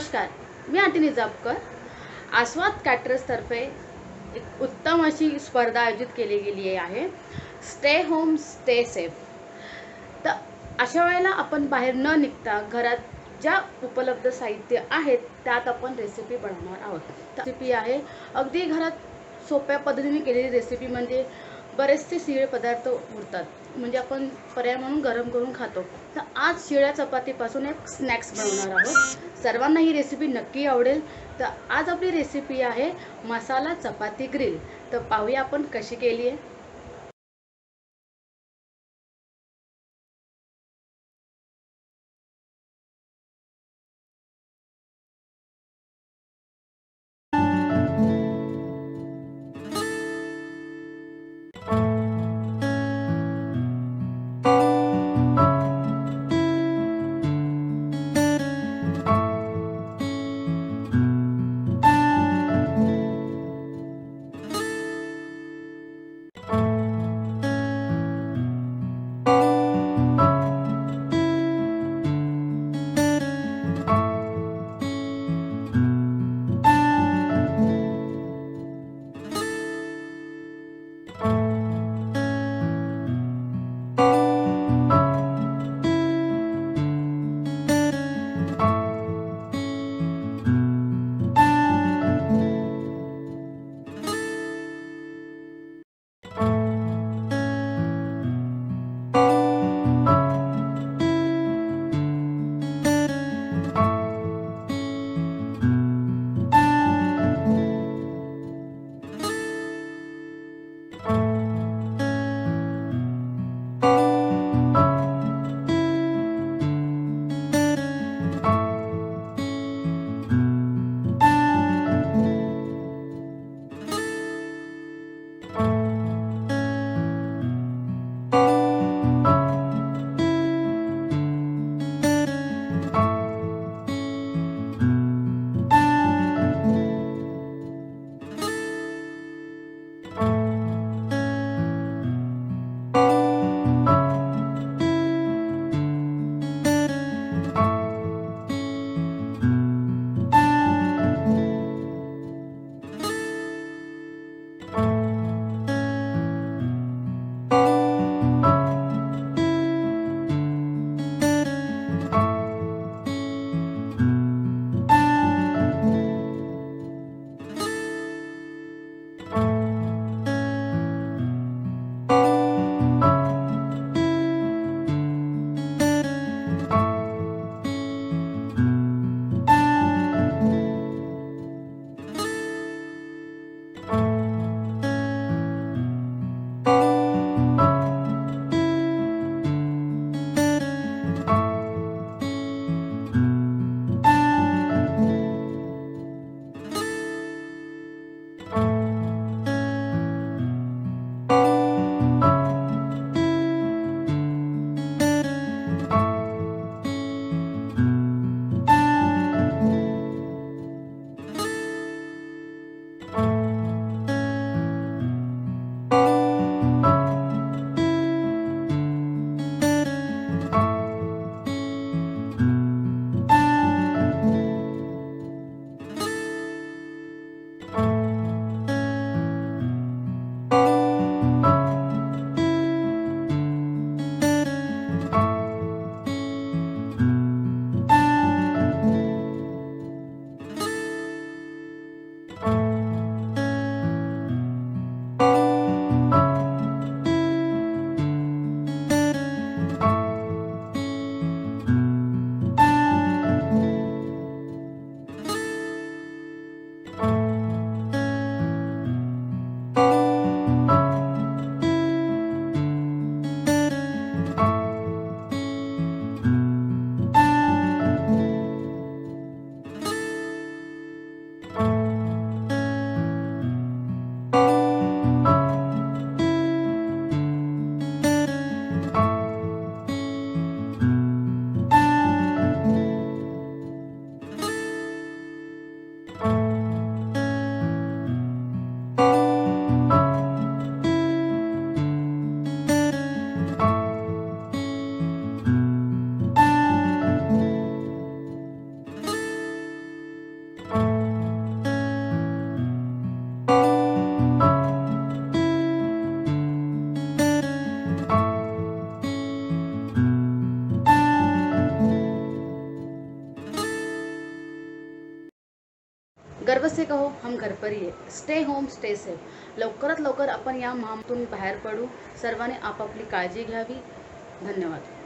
नमस्कार, मी आरती निजापकर. आस्वाद कॅटरर्सतर्फे एक उत्तम अशी स्पर्धा आयोजित केली गेली आहे. Stay home stay safe. तर अशा वेळेला आपण बाहेर न निघता घरात ज्या उपलब्ध साहित्य आहेत त्यात आपण रेसिपी बनवणार आहोत. रेसिपी आहे अगदी घरात सोप्या पद्धतीने केलेली रेसिपी, म्हणजे बरेचसे शिळे पदार्थ उरतात, म्हणजे आपण पर्याय म्हणून गरम करून खातो. तर आज शिळ्या चपातीपासून एक स्नॅक्स बनवणार आहोत. सर्वांना ही रेसिपी नक्की आवडेल. तर आज आपली रेसिपी आहे मसाला चपाती ग्रिल. तर पाहूया आपण कशी केली आहे. गर्व से कहो हम घर पर ही आहे. Stay home stay safe. लवकरात लवकर आपण या महामारीतून बाहेर पडू. सर्वांनी आपापली काळजी घ्यावी. धन्यवाद.